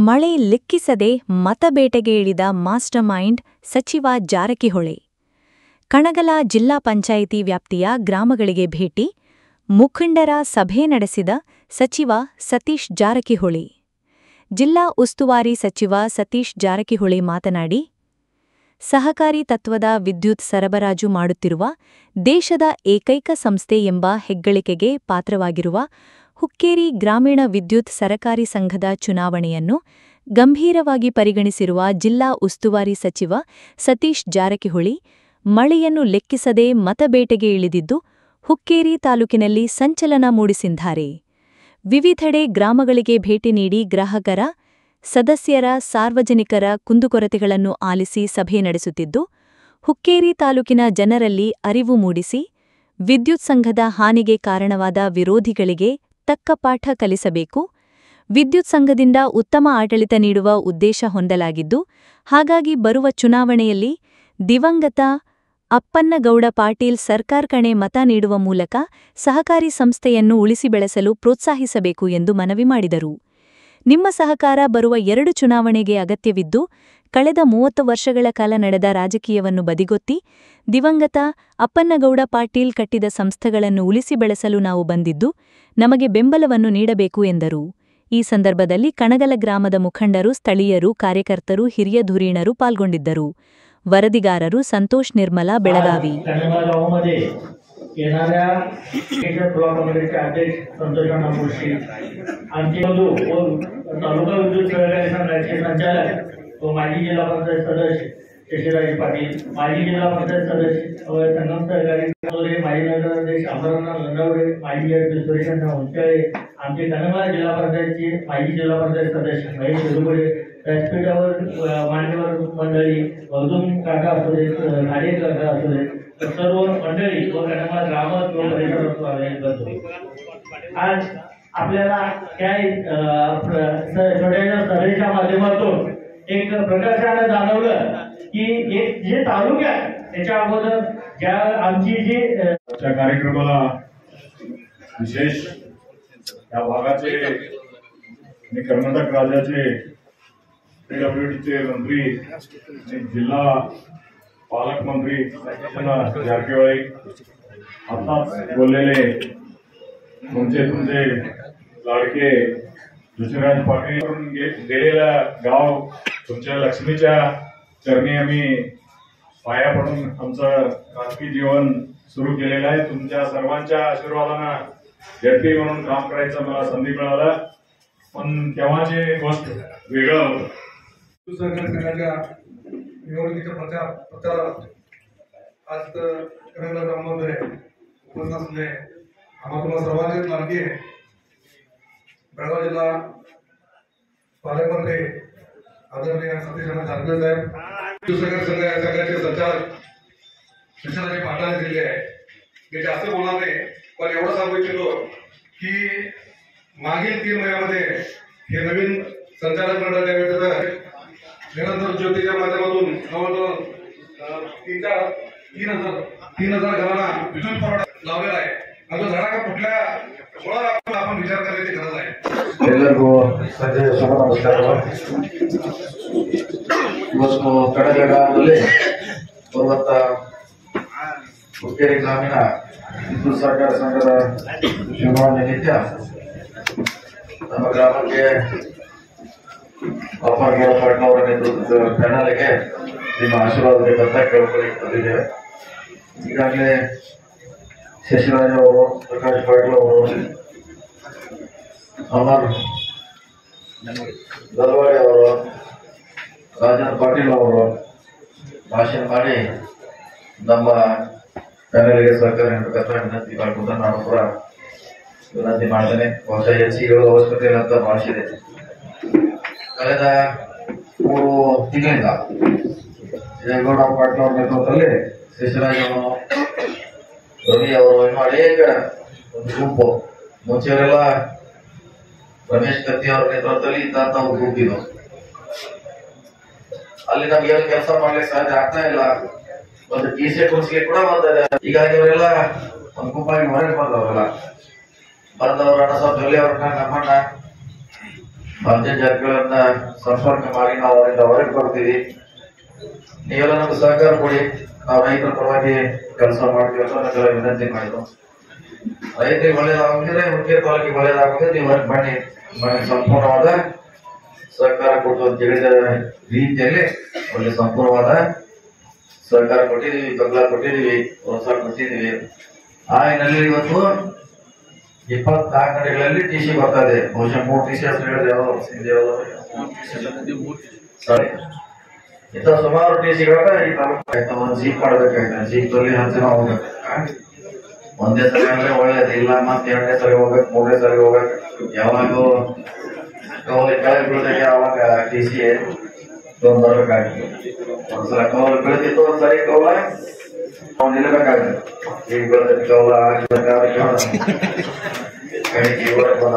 ಮಳೆ ಲೆಕ್ಕಿಸದೆ ಮತಬೇಟೆಗೆ ಇಳಿದ ಮಾಸ್ಟರ್ ಮೈಂಡ್ ಸಚಿವ ಜಾರಕಿಹೊಳಿ. ಕಣಗಲ ಜಿಲ್ಲಾ ಪಂಚಾಯಿತಿ ವ್ಯಾಪ್ತಿಯ ಗ್ರಾಮಗಳಿಗೆ ಭೇಟಿ, ಮುಖಂಡರ ಸಭೆ ನಡೆಸಿದ ಸಚಿವ ಸತೀಶ್ ಜಾರಕಿಹೊಳಿ. ಜಿಲ್ಲಾ ಉಸ್ತುವಾರಿ ಸಚಿವ ಸತೀಶ್ ಜಾರಕಿಹೊಳಿ ಮಾತನಾಡಿ, ಸಹಕಾರಿ ತತ್ವದ ವಿದ್ಯುತ್ ಸರಬರಾಜು ಮಾಡುತ್ತಿರುವ ದೇಶದ ಏಕೈಕ ಸಂಸ್ಥೆ ಎಂಬ ಹೆಗ್ಗಳಿಕೆಗೆ ಪಾತ್ರವಾಗಿರುವ ಹುಕ್ಕೇರಿ ಗ್ರಾಮೀಣ ವಿದ್ಯುತ್ ಸರಕಾರಿ ಸಂಘದ ಚುನಾವಣೆಯನ್ನು ಗಂಭೀರವಾಗಿ ಪರಿಗಣಿಸಿರುವ ಜಿಲ್ಲಾ ಉಸ್ತುವಾರಿ ಸಚಿವ ಸತೀಶ್ ಜಾರಕಿಹೊಳಿ, ಮಳೆಯನ್ನು ಲೆಕ್ಕಿಸದೆ ಮತಬೇಟೆಗೆ ಇಳಿದಿದ್ದು ಹುಕ್ಕೇರಿ ತಾಲೂಕಿನಲ್ಲಿ ಸಂಚಲನ ಮೂಡಿಸಿದ್ದಾರೆ. ವಿವಿಧೆಡೆ ಗ್ರಾಮಗಳಿಗೆ ಭೇಟಿ ನೀಡಿ ಗ್ರಾಹಕರ, ಸದಸ್ಯರ, ಸಾರ್ವಜನಿಕರ ಕುಂದುಕೊರತೆಗಳನ್ನು ಆಲಿಸಿ ಸಭೆ ನಡೆಸುತ್ತಿದ್ದು, ಹುಕ್ಕೇರಿ ತಾಲೂಕಿನ ಜನರಲ್ಲಿ ಅರಿವು ಮೂಡಿಸಿ, ವಿದ್ಯುತ್ ಸಂಘದ ಹಾನಿಗೆ ಕಾರಣವಾದ ವಿರೋಧಿಗಳಿಗೆ ತಕ್ಕ ಪಾಠ ಕಲಿಸಬೇಕು. ವಿದ್ಯುತ್ ಸಂಘದಿಂದ ಉತ್ತಮ ಆಡಳಿತ ನೀಡುವ ಉದ್ದೇಶ ಹೊಂದಲಾಗಿದ್ದು, ಹಾಗಾಗಿ ಬರುವ ಚುನಾವಣೆಯಲ್ಲಿ ದಿವಂಗತ ಅಪ್ಪನ್ನಗೌಡ ಪಾಟೀಲ್ ಸರ್ಕಾರಕ್ಕೆ ಮತ ನೀಡುವ ಮೂಲಕ ಸಹಕಾರಿ ಸಂಸ್ಥೆಯನ್ನು ಉಳಿಸಿ ಬೆಳೆಸಲು ಪ್ರೋತ್ಸಾಹಿಸಬೇಕು ಎಂದು ಮನವಿ ಮಾಡಿದರು. ನಿಮ್ಮ ಸಹಕಾರ ಬರುವ 2 ಚುನಾವಣೆಗೆ ಅಗತ್ಯವಿದ್ದು, ಕಳೆದ 30 ವರ್ಷಗಳ ಕಾಲ ನಡೆದ ರಾಜಕೀಯವನ್ನು ಬದಿಗೊತ್ತಿ, ದಿವಂಗತ ಅಪ್ಪನ್ನಗೌಡ ಪಾಟೀಲ್ ಕಟ್ಟಿದ ಸಂಸ್ಥೆಗಳನ್ನು ಉಳಿಸಿ ಬೆಳೆಸಲು ನಾವು ಬಂದಿದ್ದು, ನಮಗೆ ಬೆಂಬಲವನ್ನು ನೀಡಬೇಕು ಎಂದರು. ಈ ಸಂದರ್ಭದಲ್ಲಿ ಕಣಗಲ ಗ್ರಾಮದ ಮುಖಂಡರು, ಸ್ಥಳೀಯರು, ಕಾರ್ಯಕರ್ತರು, ಹಿರಿಯ ಧುರೀಣರು ಪಾಲ್ಗೊಂಡಿದ್ದರು. ವರದಿಗಾರರು ಸಂತೋಷ್ ನಿರ್ಮಲಾ, ಬೆಳಗಾವಿ. येणाऱ्या ब्लॉक कमिटीचे अध्यक्ष संतोषांना मुळशी, आमचे बंधू व तालुका विद्युत सहकारी संघाचे संचालक व माजी जिल्हा पंचायत सदस्य शशिराज पाटील, माजी जिल्हा पंचायत सदस्य व संगम सहकारी माजी नगराध्यक्ष अमरनाथ लंडावडे, माजी अध्यक्ष सुरेश उंचाळे, आमचे कणगला जिल्हा पंचायतचे माजी जिल्हा पंचायत सदस्य महेश शेरुगडे, व्यासपीठावर मान्यवर मंडळी, वरदून काका असू दे, खाडे काका असू दे, सर्व मंडळी व कणगला ग्रामस्थ व परिसरात आलेले करतो. आज आपल्याला त्या छोट्याशा सभेच्या माध्यमातून एक प्रकर्षाने जाणवलं की एक जे तालुक्यात त्याच्या अगोदर ज्या आमची जी कार्यक्रमाला विशेष या भागाचे आणि कर्नाटक राज्याचे पीडब्ल्यूडीचे मंत्री आणि जिल्हा पालकमंत्री जारकिहोळी आताच बोललेले तुमचे लाडके ऋषिराज पाटील गेलेला गाव तुमच्या लक्ष्मीच्या चरणी आम्ही पाया पडून आमचं राजकीय जीवन सुरू केलेलं आहे. तुमच्या सर्वांच्या आशीर्वादानं झेडपी म्हणून काम करायचं मला संधी मिळाला, पण तेव्हाची गोष्ट वेगळं होतं. निवडणुकीच्या प्रचारात आज कणगला ग्राममध्ये उपस्थित असले आम्हा तुम्हाला सर्वांचेच लाडके बेळगाव जिल्हा पालकमंत्री आदरणीय सतीश जारकिहोळी साहेब, संघाचे संचालक शशिराज पाटलांनी दिलेले आहे. मी जास्त बोलणार नाही, पण एवढं सांगू इच्छितो की मागील 3 महिन्यामध्ये हे नवीन संचालक मंडळ निरंतर ज्योतीच्या माध्यमातून जवळजवळ 3,000 घरांना विद्युत पुरवठा लावलेला आहे. आणि तो धडाका कुठल्या कोणाला आपण विचार करायची गरज आहे. ಎಲ್ಲರಿಗೂ ಸಂಜೆ ಶುಭ ನಮಸ್ಕಾರಗಳು. ಇವತ್ತು ಕಣಗಲ ಗ್ರಾಮದಲ್ಲಿ ಬರುವಂತ ಹುಕ್ಕೇರಿ ಗ್ರಾಮೀಣ ವಿದ್ಯುತ್ ಸಹಕಾರ ಸಂಘದ ಚುನಾವಣೆ ನಿಮಿತ್ತ ನಮ್ಮ ಗ್ರಾಮಕ್ಕೆ ಅಪ್ಪನ್ನಗೌಡ ಪಾಟೀಲ್ ಅವರ ನೇತೃತ್ವದ ಪ್ಯಾನಲ್ಗೆ ನಿಮ್ಮ ಆಶೀರ್ವಾದ ಬೇಕಂತ ಕೇಳ್ಕೊಳ್ಳಿ ಬಂದಿದ್ದೇವೆ. ಈಗಾಗಲೇ ಶಶಿರಾಜ್ ಅವರು, ಪ್ರಕಾಶ್ ಪಾಟೀಲ್ ಅವರು, ಅಮರ್ ಗಲ್ವಾಡಿ ಅವರು, ರಾಜೇಂದ್ರ ಪಾಟೀಲ್ ಅವರು ಭಾಷಣ ಮಾಡಿ ನಮ್ಮ ಪ್ಯಾನಲ್ಗೆ ಸಹಕಾರ ನೀಡಬೇಕಂತ ವಿನಂತಿ ಮಾಡ್ಕೊಂತ ನಾನು ಕೂಡ ವಿನಂತಿ ಮಾಡ್ತೇನೆ. ಬಹುಶಃ ಹೆಚ್ಚಿಗೆ ಹೇಳುವ ಅವಶ್ಯಕತೆ ಇಲ್ಲ ಅಂತ ಭಾಷಿದೆ. ಕಳೆದ 3 ತಿಂಗಳಿಂದ ಜಯಗೌಡ ಪಾಟೀಲ್ ಅವರ ನೇತೃತ್ವದಲ್ಲಿ ಶಶಿರಾಜ್ ಅವರು, ರವಿ ಅವರು, ಇನ್ನು ಅನೇಕ ಒಂದು ಗುಂಪು, ಮುಂಚೆಯವರೆಲ್ಲ ರಮೇಶ್ ಕತ್ತಿ ಅವರ ನೇತೃತ್ವದಲ್ಲಿ ಇದ್ದಂತ ಒಂದು ಗ್ರೂಪ್ ಇದು. ಅಲ್ಲಿ ನಮ್ಗೆ ಏನು ಕೆಲಸ ಮಾಡ್ಲಿಕ್ಕೆ ಸಾಧ್ಯ ಆಗ್ತಾ ಇಲ್ಲ. ಒಂದು ಟಿ-ಸಿ ಕುರ್ಸ್ಗೆ ಕೂಡ ಬಂದಿದೆ. ಹೀಗಾಗಿ ಅವರೆಲ್ಲ ಒಂದು ಗುಂಪಾಗಿ ಹೊರಗೆ ಬಂದವರೆಲ್ಲ ಬಂದವರು ಅಣ್ಣ ಸಾಬ್ ಜೊಲ್ಲೆ ಅವ್ರನ್ನ, ನಮ್ಮಣ್ಣ ಜಾತಿಗಳನ್ನ ಸಂಪರ್ಕ ಮಾಡಿ ನಾವು ಅವರಿಂದ ಹೊರಗೆ ಬರ್ತೀವಿ. ನೀವೆಲ್ಲ ನಮ್ಗೆ ಸಹಕಾರ ಕೊಡಿ. ನಾವು ರೈತರ ಪರವಾಗಿ ಕೆಲಸ ಮಾಡ್ತೀವಿ ಅಂತ ನಾವೆಲ್ಲ ವಿನಂತಿ ಮಾಡಿದ್ರು. ರೈತರಿಗೆ ಒಳ್ಳೇದಾಗಿದ್ರೆ ಹುಡುಗಿಯ ತಾಲೂಕಿಗೆ ಒಳ್ಳೇದಾಗುತ್ತೆ. ನೀವು ಹೊರಗೆ ಬನ್ನಿ, ನಮಗೆ ಸಂಪೂರ್ಣವಾದ ಸಹಕಾರ ಕೊಟ್ಟು ಅಂತ ಹೇಳಿದ ರೀತಿಯಲ್ಲಿ ಒಳ್ಳೆ ಸಂಪೂರ್ಣವಾದ ಸಹಕಾರ ಕೊಟ್ಟಿದ್ದೀವಿ, ಬೆಂಬಲ ಕೊಟ್ಟಿದ್ದೀವಿ, ಪ್ರೋತ್ಸಾಹ ಕೊಟ್ಟಿದ್ದೀವಿ. ಆ ಹಿನ್ನೆಲೆಯಲ್ಲಿ ಇವತ್ತು 24 ಗಂಟೆಗಳಲ್ಲಿ ಟಿ ಸಿ ಬರ್ತಾ ಇದೆ. ಬಹುಶಃ 3 ಟಿ ಸಿ ಹೆಸರು ಹೇಳಿದ್ರೆ ಸಾರಿ, ಇಂಥ ಸುಮಾರು ಟಿ ಸಿಗಳನ್ನ ಈ ತಾಲೂಕು ಒಂದು ಜೀಪ್ ಮಾಡಬೇಕಾಗಿದೆ. ಜೀಪ್ ಅಲ್ಲಿ ಹಂಚಿನ ಹೋಗ್ಬೇಕು. ಒಂದೇ ಸಲ ಅಂದ್ರೆ ಒಳ್ಳೇದು, ಇಲ್ಲ ಮತ್ತೆ 2ನೇ ಸಲ ಹೋಗ್ಬೇಕು, 3ನೇ ಸಲ ಹೋಗ್ಬೇಕು. ಯಾವಾಗೂ ಕವಲಿ ಕೆಳಗೆ ಬೀಳ್ದಾಗ ಅವಾಗ ಟಿ ಸಿ ಬರ್ಬೇಕಾಗಿತ್ತು. ಒಂದ್ಸಲ ಕವಲು ಬೀಳ್ತಿತ್ತು, ಒಂದ್ಸರಿ ಕವಲ ಅವ್ನು ನಿಲ್ಲಬೇಕಾಗುತ್ತೆ. ಈಗ ಬೀಳ್ತೈತಿ ಕವಲ ಕಡೆಗೆ ಬಂದ